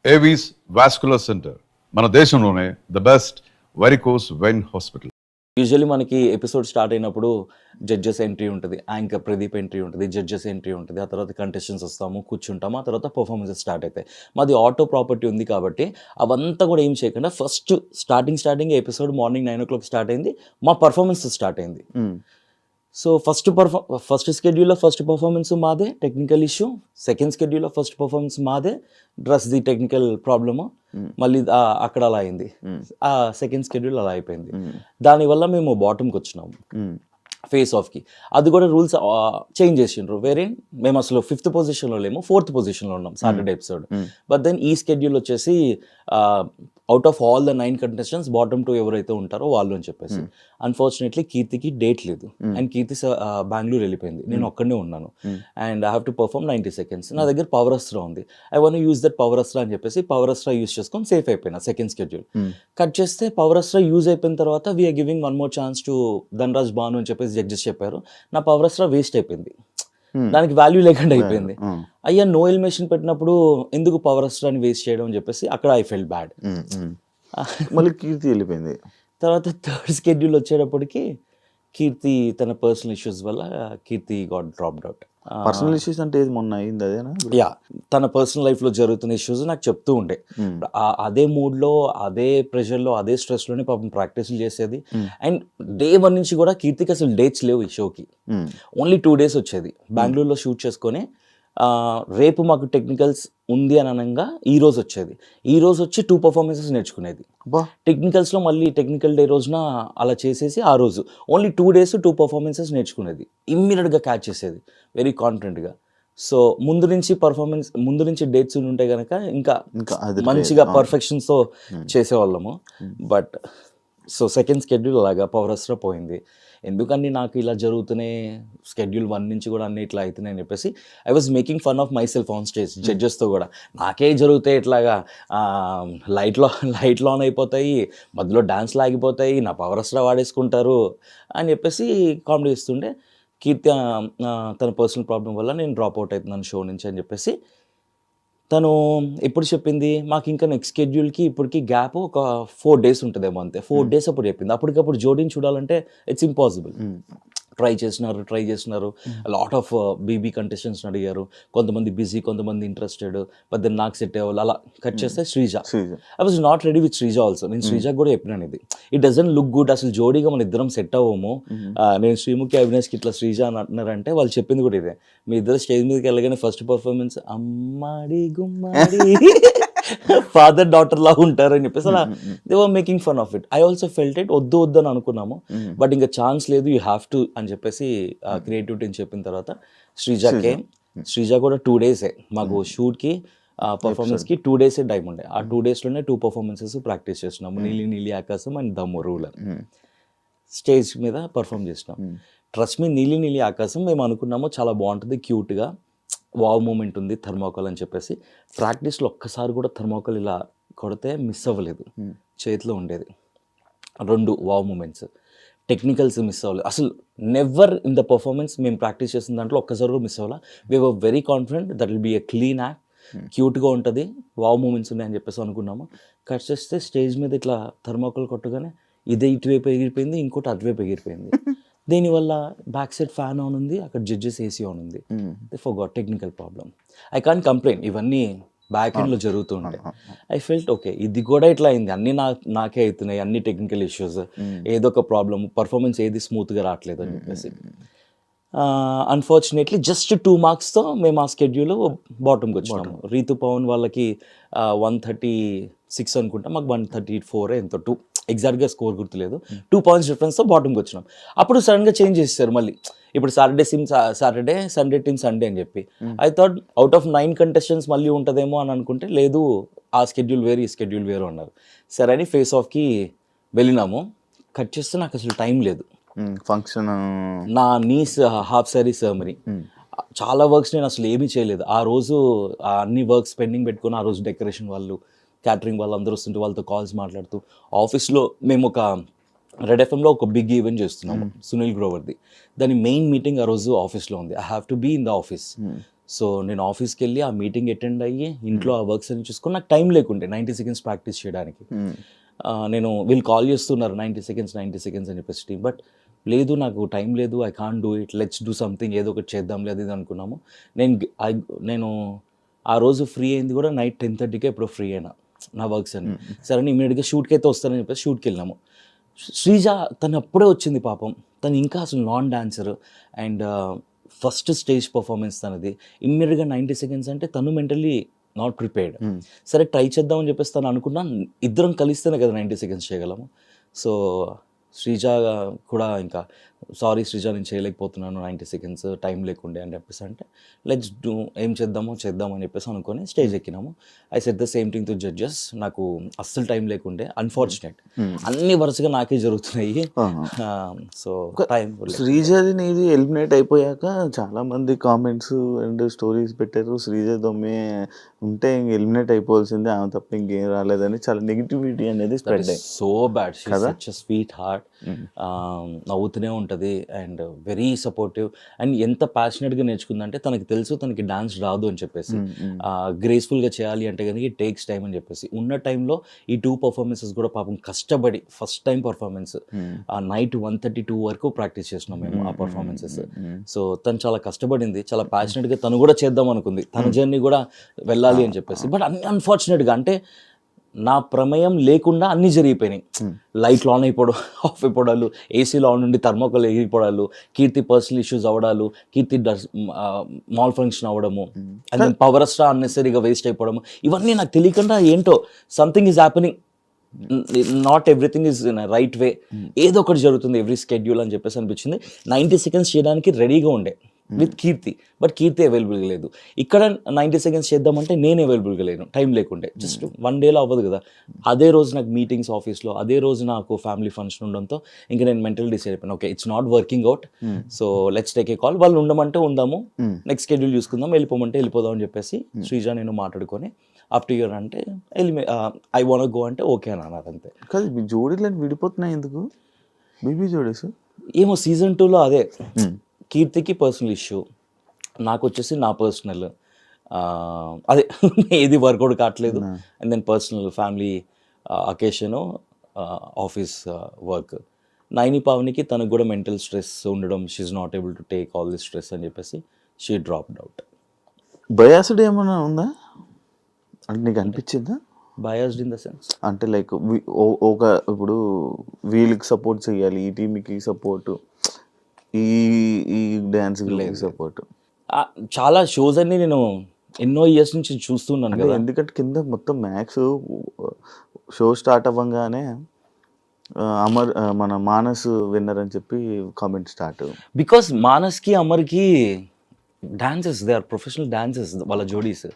Avis vascular centre మన దేశంలోనే the best varicose vein hospital. Usually మనకి ఎపిసోడ్ స్టార్ట్ అయినప్పుడు జడ్జెస్ ఎంట్రీ ఉంటుంది, యాంకర్ ప్రదీప్ ఎంట్రీ ఉంటుంది, జడ్జెస్ ఎంట్రీ ఉంటుంది, ఆ తర్వాత కంటెస్టెంట్స్ వస్తాము, కూర్చుంటాము, ఆ తర్వాత పర్ఫార్మెన్సెస్ స్టార్ట్ అవుతాయి. మాది ఆటో ప్రాపర్టీ ఉంది కాబట్టి అవంతా కూడా ఏం చేయకుండా first starting episode morning 9 o'clock start అయింది, మా పర్ఫార్మెన్స్ స్టార్ట్ అయింది. సో ఫస్ట్ స్కెడ్యూల్లో ఫస్ట్ పర్ఫార్మెన్స్ మాదే, టెక్నికల్ ఇష్యూ. సెకండ్ స్కెడ్యూల్లో ఫస్ట్ పర్ఫార్మెన్స్ మాదే, డ్రెస్ ది టెక్నికల్ ప్రాబ్లము. మళ్ళీ అక్కడ అలా అయింది. ఆ సెకండ్ స్కెడ్యూల్ అలా అయిపోయింది. దానివల్ల మేము బాటమ్కి వచ్చినాము ఫేస్ ఆఫ్కి. అది కూడా రూల్స్ చేంజ్ చేసిండ్రు. వేరే మేము అసలు 5th పొజిషన్లో లేము, 4th పొజిషన్లో ఉన్నాం సాటర్డే ఎపిసోడ్. బట్ దెన్ ఈ స్కెడ్యూల్ వచ్చేసి out of all the 9 contestants bottom 2 ఎవరైతే ఉంటారో వాళ్ళు అని చెప్పేసి. అన్ఫార్చునేట్లీ కీర్తికి డేట్ లేదు, అండ్ కీర్తి బెంగళూరు వెళ్ళిపోయింది, నేను ఒక్కడనే ఉన్నాను. And I have to perform 90 seconds. నా దగ్గర పవర్ అస్త్రా ఉంది, I want use that power Astra అని చెప్పేసి పవర్ అస్త్రా యూజ్ చేసుకొని సేఫ్ అయిపోయినా. సెకండ్ స్కెడ్యూల్ కట్ చేస్తే పవర్ అస్త్రా యూజ్ అయిపోయిన తర్వాత we are giving one more chance to Dhanraj Bhanu అని చెప్పేసి జడ్జెస్ చెప్పారు. నా పవర్ అస్త్రా వేస్ట్ అయిపోయింది, దానికి వాల్యూ లేకుండా అయిపోయింది. అయ్యా నో ఎలిమినేషన్ పెట్టినప్పుడు ఎందుకు పవర్ అస్త్రాన్ని వేస్ట్ చేయడం అని చెప్పేసి అక్కడ ఐ ఫెల్ట్ బ్యాడ్. మళ్ళీ కీర్తి వెళ్ళిపోయింది. తర్వాత థర్డ్ స్కెడ్యూల్ వచ్చేటప్పటికి కీర్తి తన పర్సనల్ ఇష్యూస్ వల్ల Keerthi got dropped out. Personal issues అంటే ఏది మొన్న అయింది అదేనా? యా, తన పర్సనల్ లైఫ్లో జరుగుతున్న ఇష్యూస్ నాకు చెప్తూ ఉండే. అదే మూడ్లో, అదే ప్రెషర్లో, అదే స్ట్రెస్లోనే పాపం ప్రాక్టీస్లు చేసేది. అండ్ డే 1 నుంచి కూడా కీర్తికి అసలు డేట్స్ లేవు ఈ షోకి. ఓన్లీ 2 days వచ్చేది. బెంగళూరులో షూట్ చేసుకొని రేపు మాకు టెక్నికల్స్ ఉంది అని అనగా ఈ రోజు వచ్చేది. ఈ రోజు వచ్చి 2 performances నేర్చుకునేది. టెక్నికల్స్లో మళ్ళీ టెక్నికల్ డే రోజున అలా చేసేసి ఆ రోజు ఓన్లీ 2 days 2 performances నేర్చుకునేది. ఇమ్మీడియట్గా క్యాచ్ చేసేది వెరీ కాన్ఫిడెంట్గా. సో ముందు నుంచి డేట్స్ ఉంటే కనుక ఇంకా మంచిగా పర్ఫెక్షన్స్తో చేసేవాళ్ళము. బట్ సో సెకండ్ స్కెడ్యూల్ అలాగా పవర్ అస్త్రా పోయింది. ఎందుకని నాకు ఇలా జరుగుతున్నాయి, స్కెడ్యూల్ 1 నుంచి కూడా అన్ని ఇట్లా అవుతున్నాయి అని చెప్పేసి I was making fun of myself on stage. జడ్జెస్తో కూడా నాకే జరుగుతాయి ఇట్లాగా, లైట్లు ఆన్ అయిపోతాయి, మధ్యలో డాన్స్లు ఆగిపోతాయి, నా పవర్ అస్త్రా వాడేసుకుంటారు అని చెప్పేసి కామెడీ ఇస్తుండే. కీర్తి తన పర్సనల్ ప్రాబ్లం వల్ల నేను డ్రాప్ అవుట్ అవుతున్నాను షో నుంచి అని చెప్పేసి తను ఎప్పుడు చెప్పింది, మాకు ఇంకా నెక్స్ట్ స్కెడ్యూల్కి ఇప్పటికి గ్యాప్ ఒక 4 days ఉంటుందేమో అంతే. 4 days అప్పుడు చెప్పింది. అప్పటికప్పుడు జోడీని చూడాలంటే ఇట్స్ ఇంపాసిబుల్. ట్రై చేసినారు లాట్ ఆఫ్ బీబీ కంటెస్టెంట్స్ని అడిగారు. కొంతమంది బిజీ, కొంతమంది ఇంట్రెస్టెడ్. బట్ దెన్ నాకు సెట్ అయ్యేవాళ్ళు. అలా కట్ చేస్తే Sreeja, I was not ready with Sreeja also. నేను శ్రీజాకి కూడా చెప్పినాను ఇది, ఇట్ డజంట్ లుక్ గుడ్, అసలు జోడీగా మన ఇద్దరం సెట్ అవ్వము. నేను శ్రీముఖి అవినాష్కి ఇట్లా శ్రీజ అని అంటున్నారంటే వాళ్ళు చెప్పింది కూడా ఇదే, మీ ఇద్దరు స్టేజ్ మీదకి వెళ్ళగానే ఫస్ట్ పర్ఫార్మెన్స్ అమ్మాడి గుమ్మాడి ఫాదర్ డాటర్ లా ఉంటారు అని చెప్పేసి అలా they were making fun of it. I also felt it, వద్దు అని అనుకున్నాము. బట్ ఇంకా ఛాన్స్ లేదు, యూ హ్యావ్ టు అని చెప్పేసి క్రియేటివిటీని చెప్పిన తర్వాత శ్రీజ కూడా 2 days మాకు షూట్కి పర్ఫార్మెన్స్కి 2 days టైం ఉండే. ఆ 2 daysలోనే 2 performances ప్రాక్టీస్ చేస్తున్నాము. నీలి ఆకాశం అండ్ దమ్ము రూలర్ స్టేజ్ మీద పర్ఫామ్ చేసినాం. ట్రస్ట్ మీ, నీలి ఆకాశం మేము అనుకున్నాము చాలా బాగుంటుంది, క్యూట్గా వావ్ మూమెంట్ ఉంది, థర్మోకాల్ అని చెప్పేసి. ప్రాక్టీస్లో ఒక్కసారి కూడా థర్మోకాల్ ఇలా కొడితే మిస్ అవ్వలేదు, చేతిలో ఉండేది. 2 వావ్ మూమెంట్స్. టెక్నికల్స్ మిస్ అవ్వలేదు అసలు. నెవర్ ఇన్ ద పర్ఫార్మెన్స్ మేము ప్రాక్టీస్ చేసిన దాంట్లో ఒక్కసారి కూడా మిస్ అవ్వాలా. We were very confident that will be a clean act, క్యూట్గా ఉంటుంది, వావ్ మూమెంట్స్ ఉన్నాయని చెప్పేసి అనుకున్నాము. కట్ చేస్తే స్టేజ్ మీద ఇట్లా థర్మోకాల్ కొట్టగానే ఇదే ఇటువైపు ఎగిరిపోయింది, ఇంకోటి అటువైపు ఎగిరిపోయింది. దీనివల్ల బ్యాక్ సైడ్ ఫ్యాన్ ఆన్ ఉంది, అక్కడ జడ్జెస్ ఏసీ ఆన్ ఉంది. They forgot technical problem. I can't complaint, ఇవన్నీ బ్యాక్ ఎండ్లో జరుగుతుండే. ఐ ఫెల్ట్ ఓకే, ఇది కూడా ఇట్లా అయింది, అన్నీ నాకే అవుతున్నాయి, అన్ని టెక్నికల్ ఇష్యూస్, ఏదో ఒక ప్రాబ్లమ్, పర్ఫార్మెన్స్ ఏది స్మూత్గా రావట్లేదు అని చెప్పేసి. అన్ఫార్చునేట్లీ జస్ట్ 2 marksతో మేము ఆ స్కెడ్యూల్ బాటమ్కి వచ్చినాము. రీతు పవన్ వాళ్ళకి 136 అనుకుంటా, మాకు 134 ఎంతో, 2 ఎగ్జాక్ట్గా స్కోర్ గుర్తులేదు. 2 points డిఫరెన్స్తో బాటమ్కి వచ్చినాం. అప్పుడు సడన్గా చేంజ్ చేసేసారు మళ్ళీ. ఇప్పుడు సాటర్డే, సండే టీమ్ సండే అని చెప్పి. I thought out of 9 contestants మళ్ళీ ఉంటుందేమో అని అనుకుంటే లేదు, ఆ స్కెడ్యూల్ వేరు, ఈ స్కెడ్యూల్ వేరు అన్నారు. సరే అని ఫేస్ ఆఫ్కి వెళ్ళినాము. కట్ చేస్తే నాకు అసలు టైం లేదు. ఫంక్షన్, నా నీస్ హాఫ్ సారీ సెరమనీ, చాలా వర్క్స్ నేను అసలు ఏమీ చేయలేదు ఆ రోజు. అన్ని వర్క్స్ పెండింగ్ పెట్టుకుని ఆ రోజు డెకరేషన్ వాళ్ళు, క్యాటరింగ్ వాళ్ళు అందరూ వస్తుంటే వాళ్ళతో కాల్స్ మాట్లాడుతూ, ఆఫీస్లో మేము ఒక రెడ్ ఎఫ్ఎంలో ఒక బిగ్ ఈవెంట్ చేస్తున్నాము సునీల్ గ్రోవర్ది. దాని మెయిన్ మీటింగ్ ఆ రోజు ఆఫీస్లో ఉంది. I have to be in the office. So నేను ఆఫీస్కి వెళ్ళి ఆ మీటింగ్ అటెండ్ అయ్యి ఇంట్లో ఆ వర్క్స్ అన్ని చూసుకొని నాకు టైం లేకుండే 90 సెకండ్స్ ప్రాక్టీస్ చేయడానికి. నేను వీళ్ళు కాల్ చేస్తున్నారు 90 సెకండ్స్ అని చెప్పేసి టీమ్, బట్ లేదు నాకు టైం లేదు, I can't do it, let's do something, ఏదో ఒకటి చేద్దాం లేదు ఇది అనుకున్నాము. నేను ఆ రోజు ఫ్రీ అయింది కూడా నైట్ 10:30కే ఎప్పుడో ఫ్రీ అయినా నా వర్క్స్ అని. సరే ఇమీడియట్గా షూట్కి అయితే వస్తానని చెప్పేసి షూట్కి వెళ్ళినాము. శ్రీజ తను అప్పుడే వచ్చింది పాపం, తను ఇంకా అసలు non dancer and first stage performance తనది. ఇమ్మీడియట్గా 90 సెకండ్స్ అంటే తను మెంటల్లీ నాట్ ప్రిపేర్డ్. సరే ట్రై చేద్దామని చెప్పేసి తను అనుకున్నా, ఇద్దరం కలిస్తేనే కదా 90 సెకండ్స్ చేయగలము. సో శ్రీజ కూడా ఇంకా సారీ శ్రీజ నేను చేయలేకపోతున్నాను 90 సెకండ్స్ టైం లేకుండే అని చెప్పేసి అంటే లెట్స్ డూ, ఏం చేద్దామో చేద్దాం అని చెప్పేసి అనుకొని స్టేజ్ ఎక్కినాము. I said the same thing to judges, నాకు అస్సలు టైం లేకుండే, అన్ఫార్చునేట్ అన్ని వరుసగా నాకే జరుగుతున్నాయి. సో టైం శ్రీజది నీది ఎలిమినేట్ అయిపోయాక చాలా మంది కామెంట్స్ అండ్ స్టోరీస్ పెట్టారు, శ్రీజ దొమ్మే ఉంటే ఇంక ఎలిమినేట్ అయిపోవాల్సిందే, ఆమె తప్ప ఇంకేం రాలేదని చాలా నెగిటివిటీ అనేది స్ప్రెడ్ అయ్యి. So bad, she is such a sweet heart, నవ్వుతూనే ఉంటుంది అండ్ వెరీ సపోర్టివ్. అండ్ ఎంత ప్యాషనెట్గా నేర్చుకుందంటే తనకి తెలుసు తనకి డాన్స్ రాదు అని చెప్పేసి, గ్రేస్ఫుల్గా చేయాలి అంటే కనుక ఇట్ టేక్స్ టైం అని చెప్పేసి ఉన్న టైంలో ఈ 2 పర్ఫార్మెన్సెస్ కూడా పాపం కష్టపడి ఫస్ట్ టైం పర్ఫార్మెన్స్ నైట్ 1:32 వరకు ప్రాక్టీస్ చేసినాం మేము ఆ పర్ఫార్మెన్సెస్. సో తను చాలా కష్టపడింది, చాలా ప్యాషనెట్గా తను కూడా చేద్దాం అనుకుంది, తన జర్నీ కూడా వెళ్ళాలి అని చెప్పేసి. బట్ అన్ఫార్చునేట్గా అంటే నా ప్రమేయం లేకుండా అన్నీ జరిగిపోయినాయి. లైట్లు ఆన్ అయిపోవడం, ఆఫ్ అయిపోవడాలు, ఏసీలో ఆన్ నుండి థర్మోకోల్ ఎగిరిపోవడాలు, కీర్తి పర్సనల్ ఇష్యూస్ అవ్వడాలు, కీర్తి మాల్ ఫంక్షన్ అవ్వడము, అండ్ దెన్ పవర్ స్టార్ అన్నెసరీగా వేస్ట్ అయిపోవడము, ఇవన్నీ నాకు తెలియకుండా ఏంటో something is happening, not everything is in right way, ఏదో ఒకటి జరుగుతుంది ఎవ్రీ స్కెడ్యూల్ అని చెప్పేసి అనిపించింది. 90 సెకండ్స్ చేయడానికి రెడీగా ఉండే విత్ కీర్తి, బట్ కీర్తి అవైలబుల్గా లేదు. ఇక్కడ 90 సెకండ్స్ చేద్దామంటే నేను అవైలబుల్గా లేను, టైం లేకుండే. జస్ట్ 1 డేలో అవ్వదు కదా. అదే రోజు నాకు మీటింగ్స్ ఆఫీస్లో, అదే రోజు నాకు ఫ్యామిలీ ఫంక్షన్ ఉండడంతో ఇంకా నేను మెంటల్ డిసైడ్ అయిపోయాను, okay it's not working out, so let's take a call, వాళ్ళు ఉండమంటే ఉందాము, నెక్స్ట్ షెడ్యూల్ చూసుకుందాం, వెళ్ళిపోమంటే వెళ్ళిపోదాం అని చెప్పేసి శ్రీజ నేను మాట్లాడుకొని అప్ టు ఇయర్ అంటే ఐ వాంట్ గో అంటే ఓకే అని అన్నారు అంతే. కాదు మీ జోడీలు విడిపోతున్నాయి ఎందుకు, బీబీ జోడీస్? ఏమో సీజన్ 2లో అదే కీర్తికి పర్సనల్ ఇష్యూ, నాకు వచ్చేసి నా పర్సనల్ అదే ఏది వర్కౌట్ కావట్లేదు. And then personal family occasion, office work. Naini పావనికి తనకు కూడా మెంటల్ స్ట్రెస్ ఉండడం, she not able to take all this stress అని చెప్పేసి షీ డ్రాప్డ్ అవుట్. బయాస్డ్ ఏమైనా ఉందా అంటే నీకు అనిపించిందా? బయాస్డ్ ఇన్ ద సెన్స్ అంటే లైక్ ఒక ఇప్పుడు వీళ్ళకి సపోర్ట్ చేయాలి, ఈ టీంకి సపోర్ట్, ఈ ఈ డ్యాన్స్ సపోర్ట్. చాలా షోస్ అన్ని నేను ఎన్నో ఇయర్స్ నుంచి చూస్తున్నాను కదా, ఎందుకంటే కింద మొత్తం మ్యాక్స్ షో స్టార్ట్ అవ్వగానే అమర్ మన మానస్ విన్నర్ అని చెప్పి కామెంట్ స్టార్ట్. బికాస్ మానస్కి అమర్కి dances, they are professional dances వాళ్ళ జోడీస్.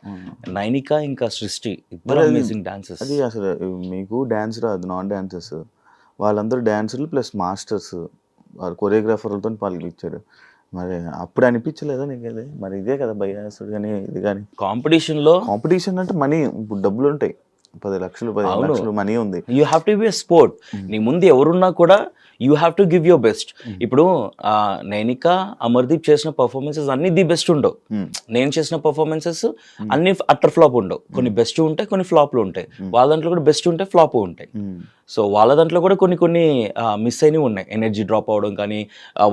నైనిక ఇంకా సృష్టి ఇద్దరు అమేజింగ్ డాన్సెస్. అది అసలు మీకు డాన్స్ రాదు, నాన్ డాన్సర్స్ వాళ్ళందరూ డాన్సర్లు ప్లస్ మాస్టర్స్, వాళ్ళు కొరియోగ్రాఫర్లతో పాల్గొచ్చారు. మరి అప్పుడు అనిపించలేదా నీకు అది? మరి ఇదే కదా బయాసుడు కానీ ఇది కానీ. కాంపిటీషన్ అంటే మనీ, ఇప్పుడు డబ్బులు ఉంటాయి, 10 లక్షలు 15 లక్షలు మనీ ఉంది. You have to be a sport. నీ ముందు ఎవరున్నా కూడా you have to give your best. ఇప్పుడు నైనిక అమర్దీప్ చేసిన పర్ఫార్మెన్సెస్ అన్ని ది బెస్ట్ ఉండవు, నేను చేసిన పర్ఫార్మెన్సెస్ అన్ని అట్టర్ ఫ్లాప్ ఉండవు, కొన్ని బెస్ట్ ఉంటాయి కొన్ని ఫ్లాప్లు ఉంటాయి, వాళ్ళ దాంట్లో కూడా బెస్ట్ ఉంటాయి ఫ్లాప్ ఉంటాయి. సో వాళ్ళ దాంట్లో కూడా కొన్ని మిస్ అయినవి ఉన్నాయి, ఎనర్జీ డ్రాప్ అవడం కానీ,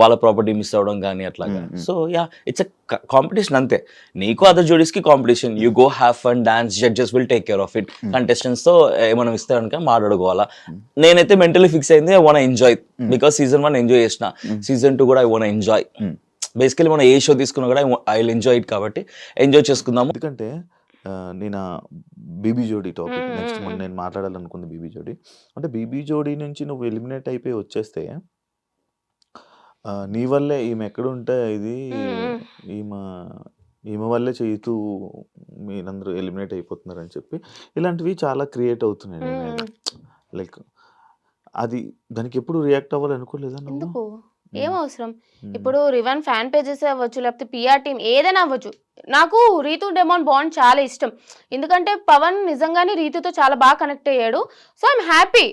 వాళ్ళ ప్రాపర్టీ మిస్ అవ్వడం కానీ అట్లాగా. So yeah it's a competition అంతే. నీకు అదర్ జోడీస్కి competition, you go have fun, dance, judges will take care of it. కంటెస్టెంట్స్తో ఏమైనా ఇస్తారనుక మాట్లాడుకోవాలా. నేనైతే మెంటలీ ఫిక్స్ అయింది, I want enjoy, because season 1 enjoy చేసిన, సీజన్ 2 కూడా ఐ వాంట్ ఎంజాయ్. బేసికలీ మనం ఏ షో తీసుకున్నా కూడా ఐ విల్ ఎంజాయ్ ఇట్, కాబట్టి ఎంజాయ్ చేసుకుందాము. ఎందుకంటే నేను బీబీ జోడీ టాపిక్ నెక్స్ట్ నేను మాట్లాడాలనుకుంది బీబీ జోడీ. అంటే బీబీ జోడీ నుంచి నువ్వు ఎలిమినేట్ అయిపోయి వచ్చేస్తే నీ వల్లే ఈమె ఎక్కడ ఉంటే ఇది ఈమె వల్లే చేయుతూ మీరందరూ ఎలిమినేట్ అయిపోతున్నారని చెప్పి ఇలాంటివి చాలా క్రియేట్ అవుతున్నాయి. లైక్ అది దానికి ఎప్పుడు రియాక్ట్ అవ్వాలి అనుకోలేదా నువ్వు? ఏం అవసరం? ఇప్పుడు రివన్ ఫ్యాన్ పేజెస్ అవ్వచ్చు, లేకపోతే పిఆర్ టీం ఏదైనా అవ్వచ్చు, నాకు రీతు డెమాన్ బాండ్ చాలా ఇష్టం, ఎందుకంటే పవన్ నిజంగానే రీతుతో చాలా బాగా కనెక్ట్ అయ్యాడు. సో ఐఎమ్ హ్యాపీ,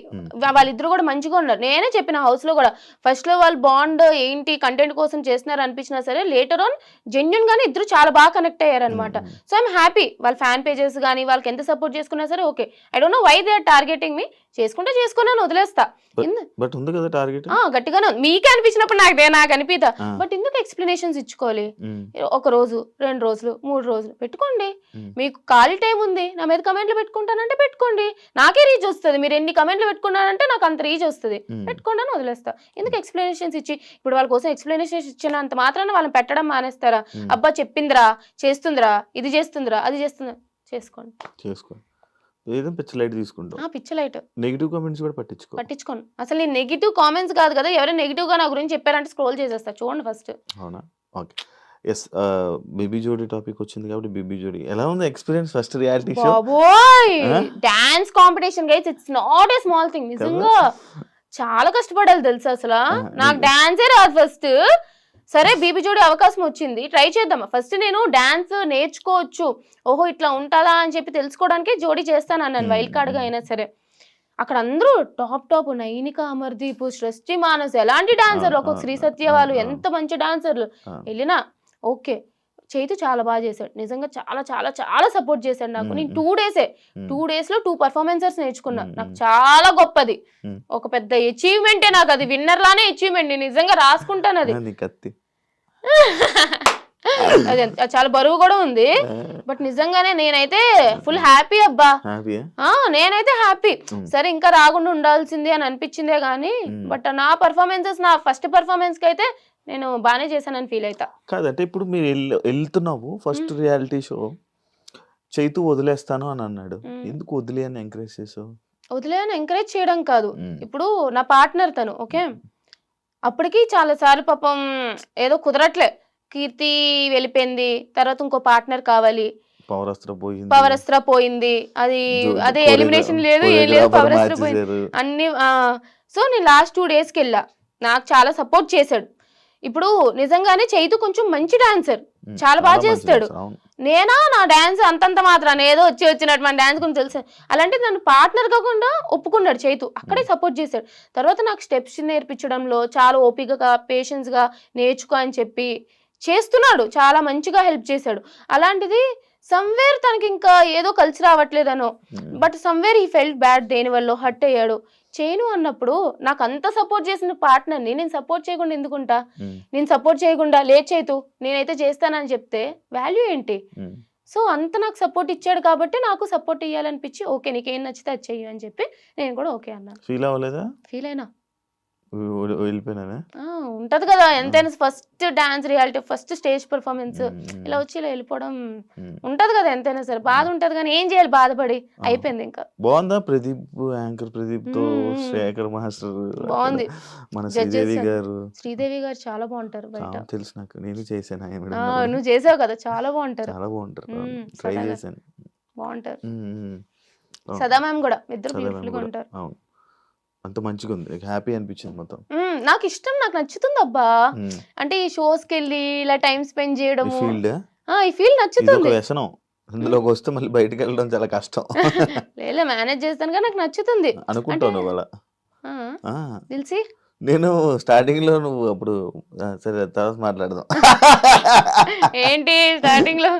వాళ్ళిద్దరు కూడా మంచిగా ఉన్నారు. నేనే చెప్పిన హౌస్ లో కూడా ఫస్ట్ లో వాళ్ళు బాండ్ ఏంటి కంటెంట్ కోసం చేస్తున్నారు అనిపించినా సరే, లేటర్ ఆన్ జెన్యున్ గానే ఇద్దరు చాలా బాగా కనెక్ట్ అయ్యారు అనమాట. సో ఐఎమ్ హ్యాపీ, వాళ్ళ ఫ్యాన్ పేజెస్ కానీ వాళ్ళకి ఎంత సపోర్ట్ చేసుకున్నా సరే okay. I don't know why they are targeting me. చేసుకుంటే చేసుకున్నాను, వదిలేస్తా. బట్ ఉంది కదా టార్గెట్. గట్టిగానే మీకే అనిపించినప్పుడు నాకు అనిపిదా, బట్ ఎందుకు ఎక్స్ప్లెనేషన్స్ ఇచ్చుకోవాలి? ఒక రోజు 2 రోజులు 3 రోజులు పెట్టుకోండి, మీకు ఖాళీ టైం ఉంది, నా మీద కమెంట్లు పెట్టుకుంటానంటే పెట్టుకోండి, నాకే రీచ్ వస్తుంది. మీరు ఎన్ని కమెంట్లు పెట్టుకున్నారంటే నాకు అంత రీచ్ వస్తుంది, పెట్టుకోండి అని వదిలేస్తా. ఎందుకు ఎక్స్ప్లెనేషన్స్ ఇచ్చి, ఇప్పుడు వాళ్ళ కోసం ఎక్స్ప్లెనేషన్స్ ఇచ్చినంత మాత్రాన వాళ్ళని పెట్టడం మానేస్తారా? అబ్బా చెప్పిందిరా, చేస్తుందిరా, ఇది చేస్తుందిరా, అది చేస్తుందిరా, చేసుకోండి. ఏదో పిచ్చ లైట్ తీసుకుంటాం. పిచ్చి లైట్. నెగిటివ్ కామెంట్స్ కూడా పట్టించుకోను అసలు. నేను నెగిటివ్ కామెంట్స్ కాదు కదా, ఎవరైనా నెగిటివ్ గా నా గురించి చెప్పారంటే స్క్రోల్ చేసేస్తా, చూడండి ఫస్ట్. అవునా? ఓకే. ఎస్, బేబీ జోడీ టాపిక్ వచ్చింది కాబట్టి బేబీ జోడీ ఎలా ఉంది ఎక్స్పీరియన్స్? First reality show. బాబోయ్, dance competition guys, it's not a small thing. నిజంగా చాలా కష్టపడాలి తెలుసా అసలు. నాకు డాన్సే రాదు ఫస్ట్. సరే బీబీ జోడీ అవకాశం వచ్చింది, ట్రై చేద్దాం. ఫస్ట్ నేను డాన్స్ నేర్చుకోవచ్చు, ఓహో ఇట్లా ఉంటుందా అని చెప్పి తెలుసుకోవడానికి జోడీ చేస్తాను అన్నాను, వైల్డ్ కార్డ్ గా అయినా సరే. అక్కడ అందరూ టాప్ నైనిక, అమర్దీప్, సృష్టి, మానస్ ఎలాంటి డాన్సర్లు, ఒక్కొక్క శ్రీ సత్య వాళ్ళు ఎంత మంచి డాన్సర్లు. వెళ్ళినా ఓకే, చైతు చాలా బాగా చేశాడు, నిజంగా చాలా చాలా చాలా సపోర్ట్ చేశాడు నాకు. నేను 2 డేస్ లో 2 పర్ఫార్మెన్సెస్ నేర్చుకున్నా. నాకు చాలా గొప్పది, ఒక పెద్ద అచీవ్మెంటే నాకు అది. విన్నర్ లానే అచీవ్మెంట్, నేను నిజంగా రాసుకుంటాను అది. అది చాలా బరువు కూడా ఉంది, బట్ నిజంగానే నేనైతే ఫుల్ హ్యాపీ అబ్బా. నేనైతే హ్యాపీ. సరే ఇంకా రాకుండా ఉండాల్సింది అని అనిపించిందే గానీ, బట్ నా పర్ఫార్మెన్సెస్, నా ఫస్ట్ పర్ఫార్మెన్స్ కి అయితే నేను బాగానే చేశానని ఫీల్ అవుతా. కాదంటే ఇప్పుడు మీరు వెళ్తున్నావు ఫస్ట్ రియాలిటీ షో, చైతు వదిలేస్తాను అని అన్నాడు, ఎందుకు వదిలే అని ఎంకరేజ్ చేసావు? వదిలే అని ఎంకరేజ్ చేయడం కాదు, ఇప్పుడు నా పార్ట్నర్ తను ఓకే. అప్పటికి చాలా సార్లు పాపం ఏదో కుదరట్లే, కీర్తి వెళ్ళిపోయింది, తర్వాత ఇంకో పార్ట్నర్ కావాలి, పవరస్త్ర పోయింది, అది అదే ఎలిమినేషన్ లేదు ఏం లేదు, పవరస్త్ర పోయింది అన్ని. సో నేను లాస్ట్ 2 డేస్కి వెళ్ళా, నాకు చాలా సపోర్ట్ చేశాడు. ఇప్పుడు నిజంగానే చైతు కొంచెం మంచి డాన్సర్, చాలా బాగా చేస్తాడు. నేనా నా డాన్స్ అంతంత మాత్రాన్ని ఏదో వచ్చినట్టు మన డాన్స్ గురించి తెలుసు. అలాంటి నన్ను పార్ట్నర్ కాకుండా ఒప్పుకున్నాడు చైతు, అక్కడే సపోర్ట్ చేశాడు. తర్వాత నాకు స్టెప్స్ నేర్పించడంలో చాలా ఓపికగా పేషెన్స్గా నేర్చుకో అని చెప్పి చేస్తున్నాడు, చాలా మంచిగా హెల్ప్ చేశాడు. అలాంటిది సమ్వేర్ తనకి ఇంకా ఏదో కలిసి రావట్లేదనో, బట్ సమ్వేర్ ఈ ఫెల్ట్ బ్యాడ్, దేనివల్ల హర్ట్ అయ్యాడు. చేయను అన్నప్పుడు నాకు అంత సపోర్ట్ చేసిన పార్ట్నర్ని నేను సపోర్ట్ చేయకుండా ఎందుకుంటా? నేను సపోర్ట్ చేయకుండా లేదు చైతు నేనైతే చేస్తానని చెప్తే వాల్యూ ఏంటి? సో అంత నాకు సపోర్ట్ ఇచ్చాడు కాబట్టి నాకు సపోర్ట్ ఇవ్వాలనిపించి ఓకే నీకేం నచ్చితే అది చెయ్యి అని చెప్పి నేను కూడా ఓకే అన్నాను. ఫీల్ అవ్వలేదా? ఫీల్ అయినా వెళ్ళిపోయినా ఉంటది కదా ఎంతైనా, first dance reality, first stage performance, ఇలా వచ్చి ఇలా వెళ్ళిపోవడం ఉంటది కదా ఎంతైనా సరే, బాధ ఉంటది కానీ ఏం చేయాలి, బాధపడి అయిపోయింది. ఇంకా బాగుందా ప్రదీప్, యాంకర్ ప్రదీప్ తో శేఖర్ మాస్టర్ బాగుంది, మన శ్రీదేవి గారు చాలా బాగుంటారు బయట, తెలుసు నాకు, నేను చేశాను. నువ్వు చేసావు కదా, చాలా బాగుంటారు, ట్రై చేశాను, బాగుంటారు. సదా మ్యామ్ కూడా, ఇద్దరు బ్యూటిఫుల్ గా ఉంటారు. అంత మంచిగా ఉంది, హ్యాపీ అనిపించింది మొత్తం. నాకు ఇష్టం, నాకు నచ్చుతుంది అబ్బా. అంటే ఈ షోస్ కి వెళ్ళి ఇలా టైం స్పెండ్ చేయడం, ఈ ఫీల్డ్ నచ్చుతుంది. వ్యసనం ఇందులోకి వస్తే మళ్ళీ బయటకు వెళ్ళడం చాలా కష్టం. లేదా మేనేజ్ చేస్తాను కానీ నాకు నచ్చుతుంది అనుకుంటాను వాళ్ళ తెలిసి. నేను స్టార్టింగ్ లో నువ్వు అప్పుడు సరే తర్వాత మాట్లాడదాం. ఏంటి స్టార్టింగ్ లో